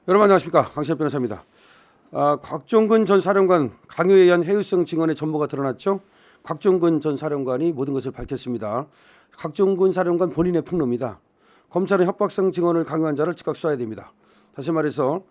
여러분 안녕하십니까, 강신엽 변호사입니다. 곽종근 전 사령관 강요에 의한 해유성 증언의 전모가 드러났죠. 곽종근 전 사령관이 모든 것을 밝혔습니다. 곽종근 사령관 본인의 폭로입니다. 검찰은 협박성 증언을 강요한 자를 즉각 수사해야 됩니다. 다시 말해서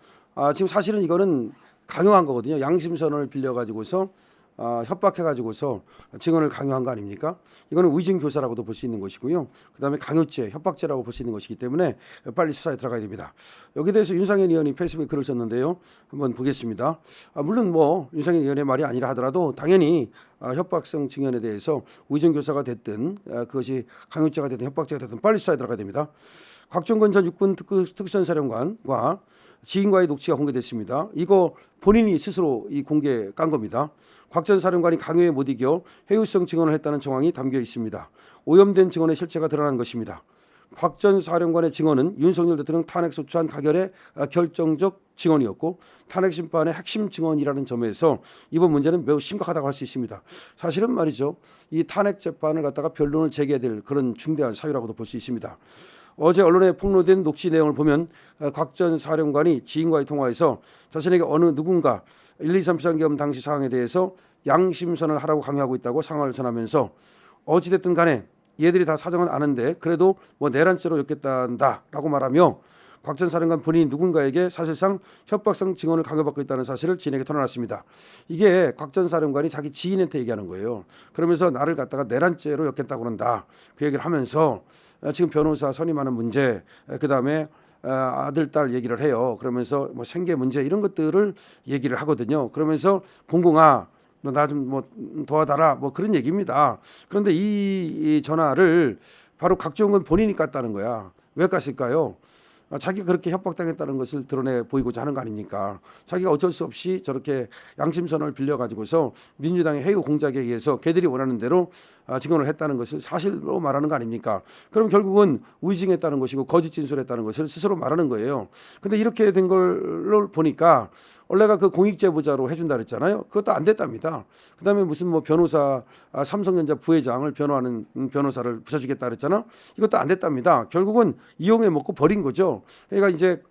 지금 사실은 이거는 강요한 거거든요. 양심선언을 빌려가지고서 협박해가지고서 증언을 강요한 거 아닙니까? 이거는 위증교사라고도 볼 수 있는 것이고요. 그다음에 강요죄, 협박죄라고 볼 수 있는 것이기 때문에 빨리 수사에 들어가야 됩니다. 여기에 대해서 윤상현 의원이 페이스북에 글을 썼는데요. 한번 보겠습니다. 물론 뭐 윤상현 의원의 말이 아니라 하더라도 당연히 협박성 증언에 대해서 위증교사가 됐든 그것이 강요죄가 됐든 협박죄가 됐든 빨리 수사에 들어가야 됩니다. 곽종근 전 육군 특수전사령관과 지인과의 녹취가 공개됐습니다. 이거 본인이 스스로 이 공개 깐 겁니다. 곽 전 사령관이 강요에 못 이겨 해유성 증언을 했다는 정황이 담겨 있습니다. 오염된 증언의 실체가 드러난 것입니다. 곽 전 사령관의 증언은 윤석열 대통령 탄핵 소추안 가결의 결정적 증언이었고 탄핵 심판의 핵심 증언이라는 점에서 이번 문제는 매우 심각하다고 할 수 있습니다. 사실은 말이죠. 이 탄핵 재판을 갖다가 변론을 제기해야 될 그런 중대한 사유라고도 볼 수 있습니다. 어제 언론에 폭로된 녹취 내용을 보면 곽 전 사령관이 지인과의 통화에서 자신에게 어느 누군가 1, 2, 3 비상계엄 당시 상황에 대해서 양심선을 하라고 강요하고 있다고 상황을 전하면서 어찌됐든 간에 얘들이 다 사정은 아는데 그래도 뭐 내란죄로 엮겠다라고 말하며 곽 전 사령관 본인이 누군가에게 사실상 협박성 증언을 강요받고 있다는 사실을 지인에게 터놓았습니다. 이게 곽 전 사령관이 자기 지인한테 얘기하는 거예요. 그러면서 나를 갖다가 내란죄로 엮겠다고 그런다. 그 얘기를 하면서 지금 변호사 선임하는 문제, 그다음에 아들, 딸 얘기를 해요. 그러면서 뭐 생계 문제 이런 것들을 얘기를 하거든요. 그러면서 공공아 나 좀 뭐 도와달라 뭐 그런 얘기입니다. 그런데 이 전화를 바로 곽종근 본인이 깠다는 거야. 왜 깠을까요? 자기가 그렇게 협박당했다는 것을 드러내 보이고자 하는 거 아닙니까? 자기가 어쩔 수 없이 저렇게 양심선언을 빌려가지고서 민주당의 해유 공작에 의해서 걔들이 원하는 대로 증언을 했다는 것을 사실로 말하는 거 아닙니까? 그럼 결국은 위증했다는 것이고 거짓 진술했다는 것을 스스로 말하는 거예요. 근데 이렇게 된 걸 보니까 원래가 그 공익제보자로 해준다 그랬잖아요. 그것도 안 됐답니다. 그다음에 무슨 뭐 변호사 삼성전자 부회장을 변호하는 변호사를 붙여주겠다 그랬잖아. 이것도 안 됐답니다. 결국은 이용해 먹고 버린 거죠. 그러니까 이제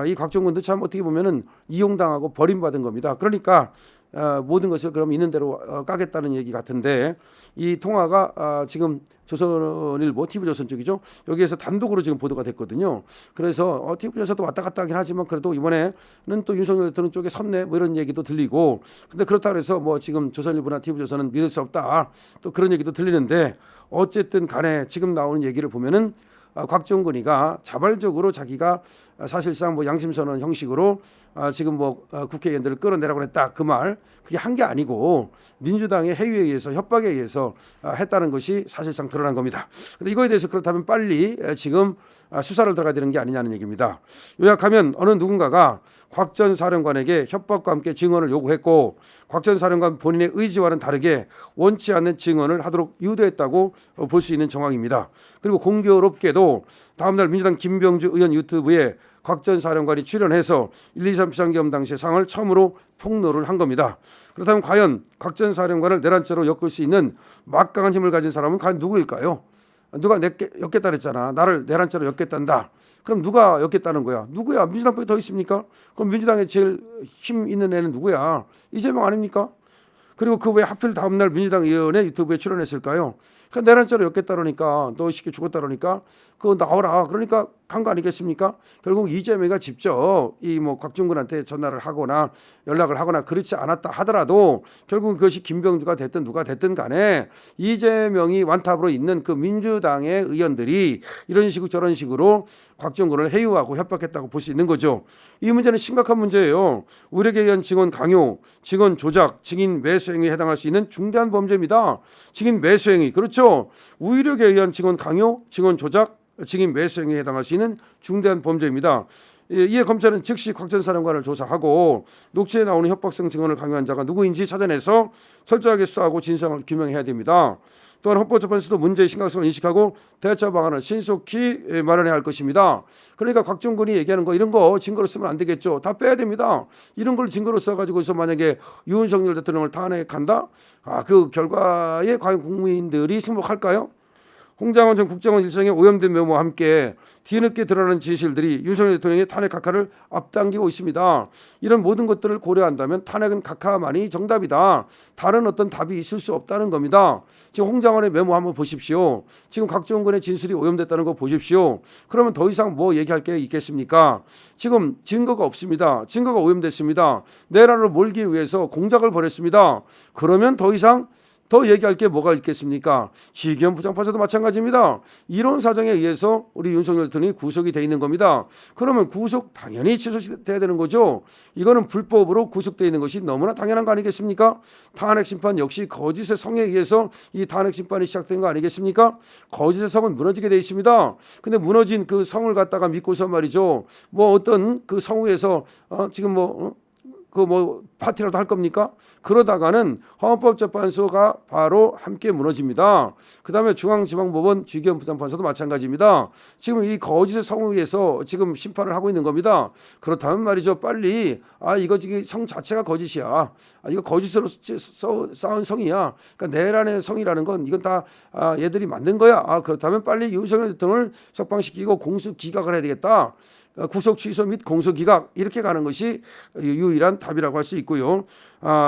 이 곽종근도 참 어떻게 보면은 이용당하고 버림받은 겁니다. 그러니까 모든 것을 그럼 있는 대로 까겠다는 얘기 같은데 이 통화가 지금 조선일보, TV조선 쪽이죠. 여기에서 단독으로 지금 보도가 됐거든요. 그래서 TV조선도 왔다 갔다 하긴 하지만 그래도 이번에는 또 윤석열 대통령 쪽에 섰네 뭐 이런 얘기도 들리고 근데 그렇다 그래서 뭐 지금 조선일보나 TV조선은 믿을 수 없다 또 그런 얘기도 들리는데 어쨌든 간에 지금 나오는 얘기를 보면은 곽종근이가 자발적으로 자기가 사실상 뭐 양심선언 형식으로 지금 뭐 국회의원들을 끌어내라고 했다 그 말 그게 한 게 아니고 민주당의 해유에 의해서 협박에 의해서 했다는 것이 사실상 드러난 겁니다. 그런데 이거에 대해서 그렇다면 빨리 지금 수사를 들어가야 되는 게 아니냐는 얘기입니다. 요약하면 어느 누군가가 곽 전 사령관에게 협박과 함께 증언을 요구했고 곽 전 사령관 본인의 의지와는 다르게 원치 않는 증언을 하도록 유도했다고 볼 수 있는 정황입니다. 그리고 공교롭게도 다음날 민주당 김병주 의원 유튜브에 곽 전 사령관이 출연해서 1, 2, 3 비상계엄 당시의 상황을 처음으로 폭로를 한 겁니다. 그렇다면 과연 곽 전 사령관을 내란죄로 엮을 수 있는 막강한 힘을 가진 사람은 과연 누구일까요? 누가 엮겠다 그랬잖아. 나를 내란죄로 엮겠단다. 그럼 누가 엮겠다는 거야? 누구야? 민주당밖에 더 있습니까? 그럼 민주당에 제일 힘 있는 애는 누구야? 이재명 아닙니까? 그리고 그 왜 하필 다음날 민주당 의원의 유튜브에 출연했을까요? 그러니까 내란죄로 엮겠다 그러니까 너 쉽게 죽었다 그러니까 그거 나오라 그러니까 간 거 아니겠습니까? 결국 이재명이 직접 이 뭐 곽종근한테 전화를 하거나 연락을 하거나 그렇지 않았다 하더라도 결국 그것이 김병주가 됐든 누가 됐든 간에 이재명이 완탑으로 있는 그 민주당의 의원들이 이런 식으로 저런 식으로 곽종근을 해유하고 협박했다고 볼 수 있는 거죠. 이 문제는 심각한 문제예요. 우력에 의한 증언 강요, 증언 조작, 증인 매수 행위에 해당할 수 있는 중대한 범죄입니다. 증인 매수 행위 그렇죠. 우력에 의한 증언 강요, 증언 조작, 증인 매수 행위에 해당할 수 있는 중대한 범죄입니다. 이에 검찰은 즉시 곽 전 사령관을 조사하고 녹취에 나오는 협박성 증언을 강요한 자가 누구인지 찾아내서 철저하게 수사하고 진상을 규명해야 됩니다. 또한 헌법재판소도 문제의 심각성을 인식하고 대처 방안을 신속히 마련해야 할 것입니다. 그러니까 곽종근이 얘기하는 거 이런 거 증거로 쓰면 안 되겠죠. 다 빼야 됩니다. 이런 걸 증거로 써가지고서 만약에 윤석열 대통령을 탄핵한다? 그 결과에 과연 국민들이 승복할까요? 홍장원 전 국정원 일성의 오염된 메모와 함께 뒤늦게 드러나는 진실들이 윤석열 대통령의 탄핵 각하를 앞당기고 있습니다. 이런 모든 것들을 고려한다면 탄핵은 각하만이 정답이다. 다른 어떤 답이 있을 수 없다는 겁니다. 지금 홍장원의 메모 한번 보십시오. 지금 각종군의 진술이 오염됐다는 거 보십시오. 그러면 더 이상 뭐 얘기할 게 있겠습니까? 지금 증거가 없습니다. 증거가 오염됐습니다. 내란으로 몰기 위해서 공작을 벌였습니다. 그러면 더 이상 더 얘기할 게 뭐가 있겠습니까? 지기현 부장판사도 마찬가지입니다. 이런 사정에 의해서 우리 윤석열 대통령이 구속이 돼 있는 겁니다. 그러면 구속 당연히 취소돼야 되는 거죠. 이거는 불법으로 구속돼 있는 것이 너무나 당연한 거 아니겠습니까? 탄핵 심판 역시 거짓의 성에 의해서 이 탄핵 심판이 시작된 거 아니겠습니까? 거짓의 성은 무너지게 돼 있습니다. 근데 무너진 그 성을 갖다가 믿고서 말이죠. 뭐 어떤 그 성위에서 지금 파티라도 할 겁니까? 그러다가는 헌법재판소가 바로 함께 무너집니다. 그다음에 중앙지방법원 지기현 부장판사도 마찬가지입니다. 지금 이 거짓의 성위에서 지금 심판을 하고 있는 겁니다. 그렇다면 말이죠, 빨리 이거 지금 성 자체가 거짓이야. 이거 거짓으로 쌓은 성이야. 그러니까 내란의 성이라는 건 이건 다 얘들이 만든 거야. 그렇다면 빨리 윤석열 대통령을 석방시키고 공수 기각을 해야 되겠다. 구속 취소 및 공소 기각 이렇게 가는 것이 유일한 답이라고 할 수 있고요.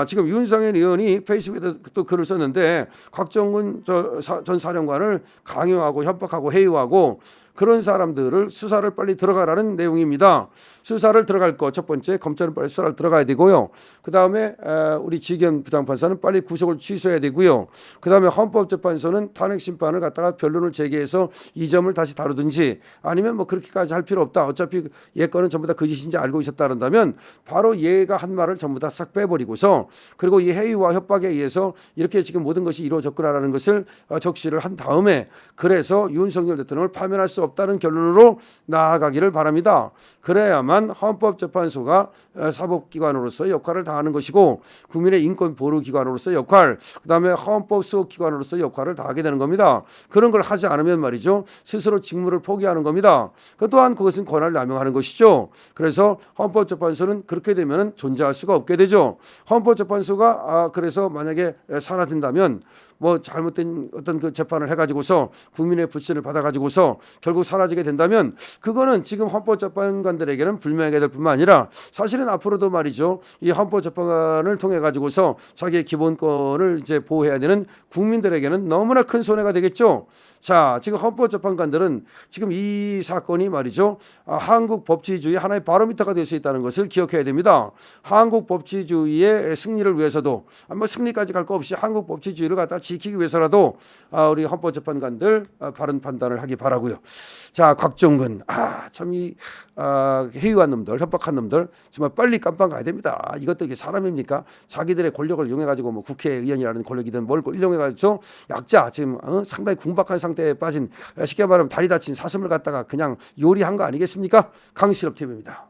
지금 윤상현 의원이 페이스북에도 또 글을 썼는데 곽정근 전 사령관을 강요하고 협박하고 해유하고 그런 사람들을 수사를 빨리 들어가라는 내용입니다. 수사를 들어갈 것 첫 번째 검찰은 빨리 수사를 들어가야 되고요. 그다음에 우리 지기현 부장판사는 빨리 구속을 취소해야 되고요. 그다음에 헌법재판소는 탄핵 심판을 갖다가 변론을 제기해서 이 점을 다시 다루든지 아니면 뭐 그렇게까지 할 필요 없다. 어차피 얘 거는 전부 다 거짓인지 알고 있었다 그런다면 바로 얘가 한 말을 전부 다 싹 빼버리고서 그리고 이 해유와 협박에 의해서 이렇게 지금 모든 것이 이루어졌구나라는 것을 적시를 한 다음에 그래서 윤석열 대통령을 파면할 수 없다는 결론으로 나아가기를 바랍니다. 그래야만 헌법재판소가 사법기관으로서의 역할을 다하는 것이고 국민의 인권 보호 기관으로서의 역할, 그다음에 헌법 수호 기관으로서의 역할을 다하게 되는 겁니다. 그런 걸 하지 않으면 말이죠, 스스로 직무를 포기하는 겁니다. 또한 그것은 권한을 남용하는 것이죠. 그래서 헌법재판소는 그렇게 되면 존재할 수가 없게 되죠. 헌법재판소가 그래서 만약에 사라진다면 뭐 잘못된 어떤 그 재판을 해가지고서 국민의 불신을 받아가지고서 결국 사라지게 된다면 그거는 지금 헌법재판관들에게는 불명예가 될 뿐만 아니라 사실은 앞으로도 말이죠, 이 헌법재판을 통해 가지고서 자기의 기본권을 이제 보호해야 되는 국민들에게는 너무나 큰 손해가 되겠죠. 자, 지금 헌법재판관들은 지금 이 사건이 말이죠, 한국 법치주의 하나의 바로미터가 될 수 있다는 것을 기억해야 됩니다. 한국 법치주의의 승리를 위해서도 뭐 승리까지 갈 거 없이 한국 법치주의를 갖다 지키기 위해서라도 우리 헌법재판관들 바른 판단을 하기 바라고요. 자, 곽정근 참 이 해이한 놈들, 협박한 놈들 정말 빨리 깜빵 가야 됩니다. 이것도 이게 사람입니까? 자기들의 권력을 이용해 가지고 뭐 국회의원이라는 권력이든 뭘 이용해 가지고 약자 지금 상당히 궁박한 상태에 빠진 쉽게 말하면 다리 다친 사슴을 갖다가 그냥 요리한 거 아니겠습니까? 강실업 TV입니다.